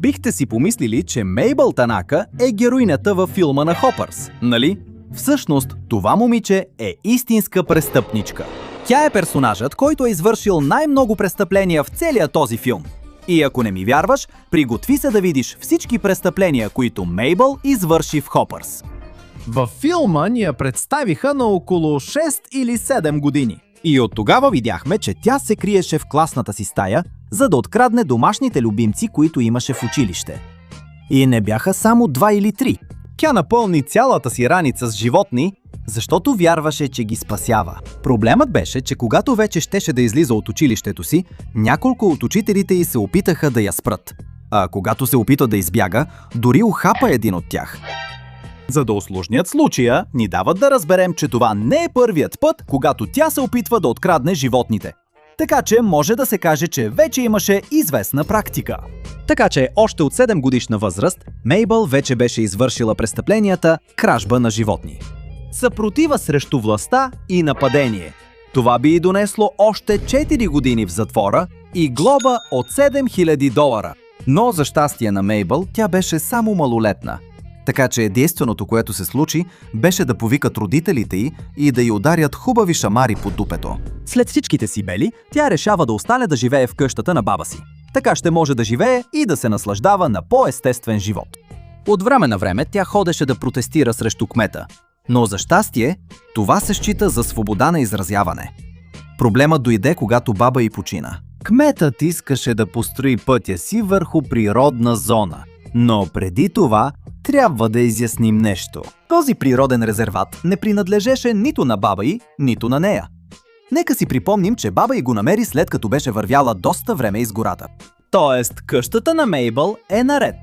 Бихте си помислили, че Мейбъл Танака е героинята във филма на Хопърс, нали? Всъщност, това момиче е истинска престъпничка. Тя е персонажът, който е извършил най-много престъпления в целия този филм. И ако не ми вярваш, приготви се да видиш всички престъпления, които Мейбъл извърши в Хопърс. Във филма ни я представиха на около 6 или 7 години. И от тогава видяхме, че тя се криеше в класната си стая, за да открадне домашните любимци, които имаше в училище. И не бяха само 2 или 3. Тя напълни цялата си раница с животни, защото вярваше, че ги спасява. Проблемът беше, че когато вече щеше да излиза от училището си, няколко от учителите й се опитаха да я спрат. А когато се опита да избяга, дори ухапа един от тях. За да усложнят случая, ни дават да разберем, че това не е първият път, когато тя се опитва да открадне животните. Така че може да се каже, че вече имаше известна практика. Така че още от 7 годишна възраст, Мейбъл вече беше извършила престъпленията кражба на животни. Съпротива срещу властта и нападение. Това би й донесло още 4 години в затвора и глоба от $7000. Но за щастие на Мейбъл, тя беше само малолетна. Така че единственото, което се случи, беше да повикат родителите й и да й ударят хубави шамари по дупето. След всичките си бели, тя решава да остане да живее в къщата на баба си. Така ще може да живее и да се наслаждава на по-естествен живот. От време на време тя ходеше да протестира срещу кмета. Но за щастие, това се счита за свобода на изразяване. Проблемът дойде, когато баба й почина. Кметът искаше да построи пътя си върху природна зона. Но преди това трябва да изясним нещо. Този природен резерват не принадлежеше нито на баба й, нито на нея. Нека си припомним, че баба й го намери след като беше вървяла доста време из гората. Тоест, къщата на Мейбъл е наред.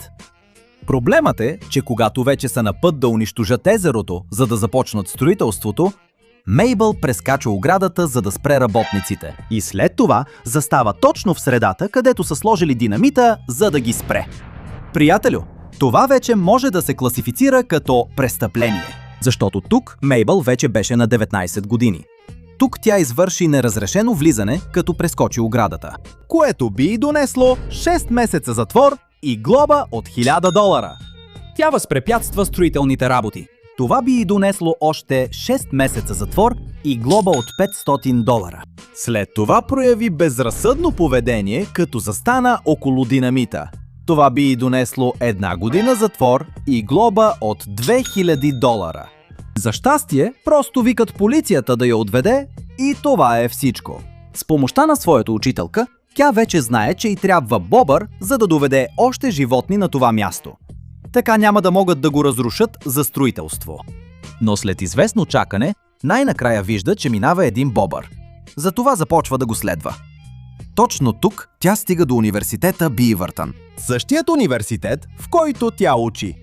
Проблемът е, че когато вече са на път да унищожат езерото, за да започнат строителството, Мейбъл прескача оградата, за да спре работниците. И след това застава точно в средата, където са сложили динамита, за да ги спре. Приятелю, това вече може да се класифицира като престъпление. Защото тук Мейбъл вече беше на 19 години. Тук тя извърши неразрешено влизане, като прескочи оградата, което би й донесло 6 месеца затвор и глоба от $1000. Тя възпрепятства строителните работи. Това би й донесло още 6 месеца затвор и глоба от $500. След това прояви безразсъдно поведение, като застана около динамита. Това би й донесло 1 година затвор и глоба от $2000. За щастие, просто викат полицията да я отведе и това е всичко. С помощта на своята учителка, тя вече знае, че й трябва бобър, за да доведе още животни на това място. Така няма да могат да го разрушат за строителство. Но след известно чакане, най-накрая вижда, че минава един бобър. Затова започва да го следва. Точно тук тя стига до университета Бивъртън. Същият университет, в който тя учи.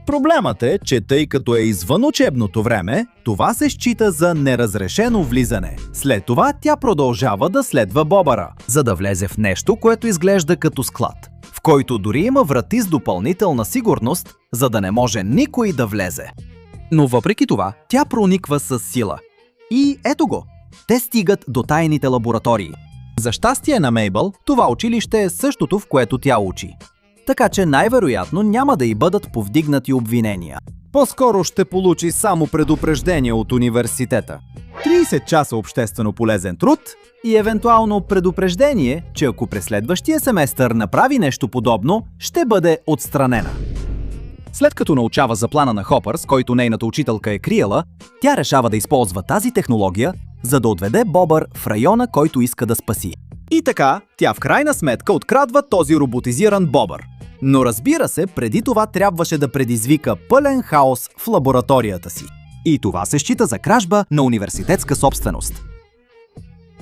Проблемът е, че тъй като е извън учебното време, това се счита за неразрешено влизане. След това тя продължава да следва бобъра, за да влезе в нещо, което изглежда като склад, в който дори има врати с допълнителна сигурност, за да не може никой да влезе. Но въпреки това, тя прониква с сила. И ето го! Те стигат до тайните лаборатории. За щастие на Мейбъл, това училище е същото, в което тя учи. Така че най-вероятно няма да й бъдат повдигнати обвинения. По-скоро ще получи само предупреждение от университета. 30 часа обществено полезен труд и евентуално предупреждение, че ако през следващия семестър направи нещо подобно, ще бъде отстранена. След като научава за плана на Хопърс, който нейната учителка е криела, тя решава да използва тази технология, за да отведе бобър в района, който иска да спаси. И така, тя в крайна сметка открадва този роботизиран бобър. Но разбира се, преди това трябваше да предизвика пълен хаос в лабораторията си. И това се счита за кражба на университетска собственост.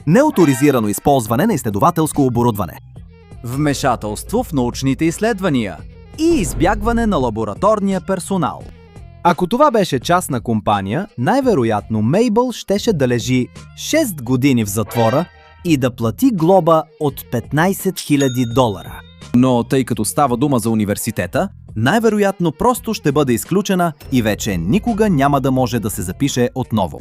Неоторизирано използване на изследователско оборудване. Вмешателство в научните изследвания. И избягване на лабораторния персонал. Ако това беше частна компания, най-вероятно Мейбъл щеше да лежи 6 години в затвора и да плати глоба от $15,000. Но тъй като става дума за университета, най-вероятно просто ще бъде изключена и вече никога няма да може да се запише отново.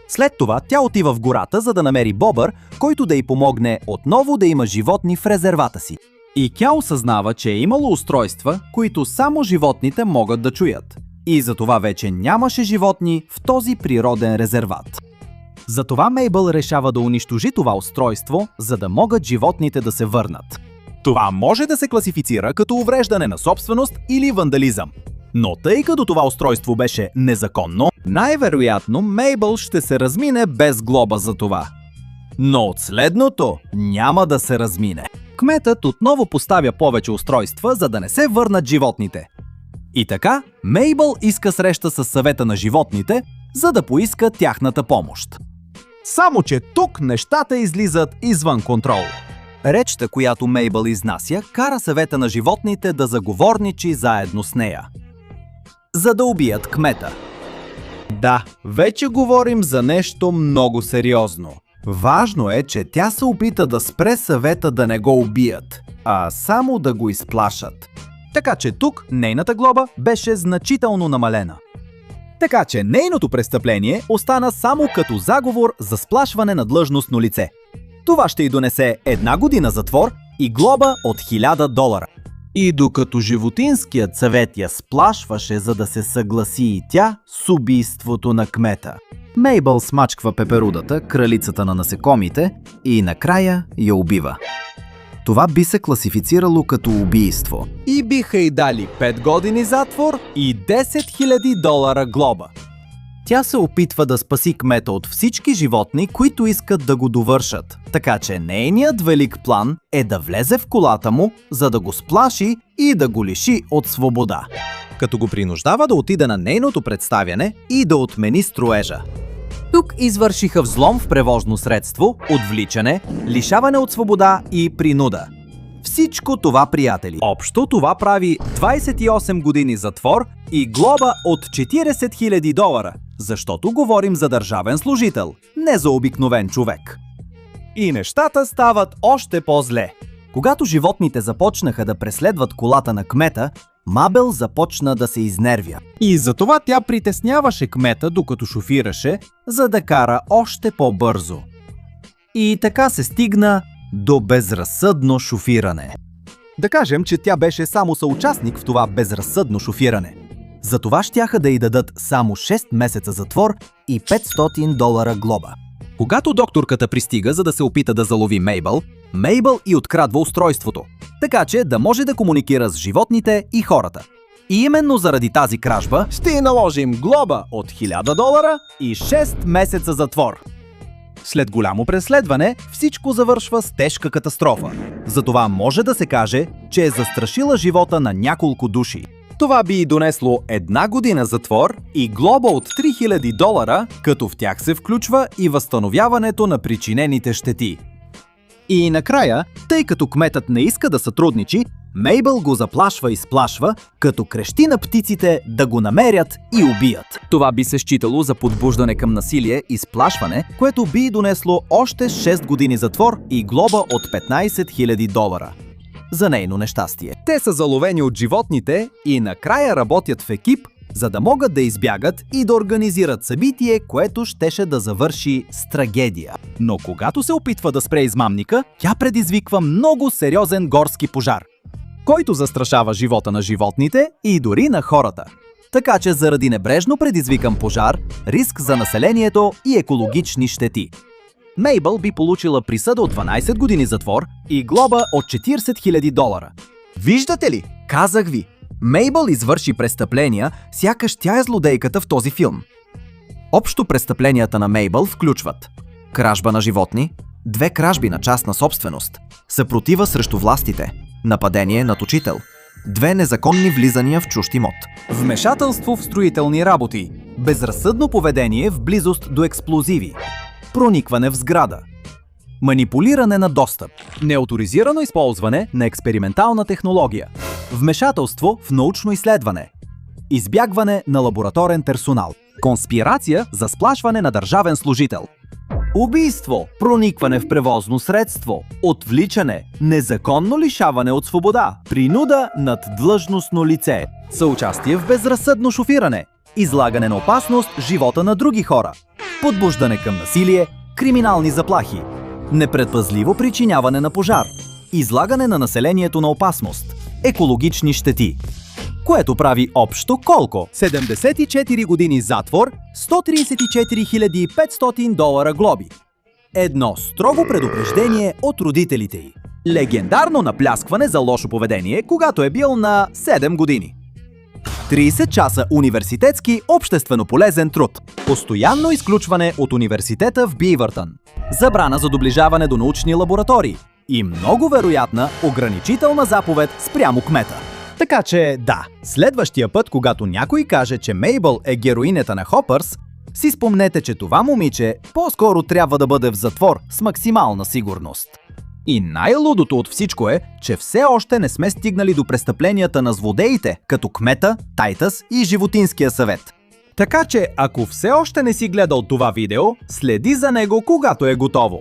След това тя отива в гората, за да намери бобър, който да й помогне отново да има животни в резервата си. И тя осъзнава, че е имало устройства, които само животните могат да чуят. И затова вече нямаше животни в този природен резерват. Затова Мейбъл решава да унищожи това устройство, за да могат животните да се върнат. Това може да се класифицира като увреждане на собственост или вандализъм. Но тъй като това устройство беше незаконно, най-вероятно Мейбъл ще се размине без глоба за това. Но от следното няма да се размине. Кметът отново поставя повече устройства, за да не се върнат животните. И така, Мейбъл иска среща с съвета на животните, за да поиска тяхната помощ. Само че тук нещата излизат извън контрол. Речта, която Мейбъл изнася, кара съвета на животните да заговорничи заедно с нея, за да убият кмета. Да, вече говорим за нещо много сериозно. Важно е, че тя се опита да спре съвета да не го убият, а само да го изплашат. Така че тук нейната глоба беше значително намалена. Така че нейното престъпление остана само като заговор за сплашване на длъжностно лице. Това ще й донесе 1 година затвор и глоба от $1000. И докато животинският съвет я сплашваше, за да се съгласи и тя с убийството на кмета, Мейбъл смачква пеперудата, кралицата на насекомите, и накрая я убива. Това би се класифицирало като убийство. И биха й дали 5 години затвор и $10,000 глоба. Тя се опитва да спаси кмета от всички животни, които искат да го довършат. Така че нейният велик план е да влезе в колата му, за да го сплаши и да го лиши от свобода. Като го принуждава да отиде на нейното представяне и да отмени строежа. Тук извършиха взлом в превозно средство, отвличане, лишаване от свобода и принуда. Всичко това, приятели, общо това прави 28 години затвор и глоба от $40,000, защото говорим за държавен служител, не за обикновен човек. И нещата стават още по-зле. Когато животните започнаха да преследват колата на кмета, Мабел започна да се изнервя. И затова тя притесняваше кмета, докато шофираше, за да кара още по-бързо. И така се стигна до безразсъдно шофиране. Да кажем, че тя беше само съучастник в това безразсъдно шофиране. Затова щяха да й дадат само 6 месеца затвор и $500 глоба. Когато докторката пристига, за да се опита да залови Мейбъл, Мейбъл и открадва устройството, така че да може да комуникира с животните и хората. И именно заради тази кражба ще й наложим глоба от $1000 и 6 месеца затвор. След голямо преследване, всичко завършва с тежка катастрофа. Затова може да се каже, че е застрашила живота на няколко души. Това би й донесло 1 година затвор и глоба от $3000, като в тях се включва и възстановяването на причинените щети. И накрая, тъй като кметът не иска да сътрудничи, Мейбъл го заплашва и сплашва, като крещи на птиците да го намерят и убият. Това би се считало за подбуждане към насилие и сплашване, което би й донесло още 6 години затвор и глоба от $15,000. За нейно нещастие. Те са заловени от животните и накрая работят в екип, за да могат да избягат и да организират събитие, което щеше да завърши с трагедия. Но когато се опитва да спре измамника, тя предизвиква много сериозен горски пожар, който застрашава живота на животните и дори на хората. Така че заради небрежно предизвикан пожар, риск за населението и екологични щети. Мейбъл би получила присъда от 12 години затвор и глоба от $40,000. Виждате ли? Казах ви! Мейбъл извърши престъпления, сякаш тя е злодейката в този филм. Общо престъпленията на Мейбъл включват кражба на животни, 2 кражби на частна собственост, съпротива срещу властите, нападение над учител, 2 незаконни влизания в чужд имот, вмешателство в строителни работи, безразсъдно поведение в близост до експлозиви, проникване в сграда, манипулиране на достъп, неоторизирано използване на експериментална технология, вмешателство в научно изследване, избягване на лабораторен персонал, конспирация за сплашване на държавен служител, убийство, проникване в превозно средство, отвличане, незаконно лишаване от свобода, принуда над длъжностно лице, съучастие в безразсъдно шофиране, излагане на опасност живота на други хора, подбуждане към насилие, криминални заплахи, непредпазливо причиняване на пожар, излагане на населението на опасност, екологични щети. Което прави общо колко? 74 години затвор, 134 500 долара глоби. Едно строго предупреждение от родителите й. Легендарно напляскване за лошо поведение, когато е бил на 7 години. 30 часа университетски обществено полезен труд. Постоянно изключване от университета в Бивъртън. Забрана за доближаване до научни лаборатории. И много вероятна ограничителна заповед спрямо кмета. Така че да, следващия път, когато някой каже, че Мейбъл е героинята на Хопърс, си спомнете, че това момиче по-скоро трябва да бъде в затвор с максимална сигурност. И най-лудото от всичко е, че все още не сме стигнали до престъпленията на злодеите, като кмета, Тайтъс и животинския съвет. Така че, ако все още не си гледал това видео, следи за него, когато е готово.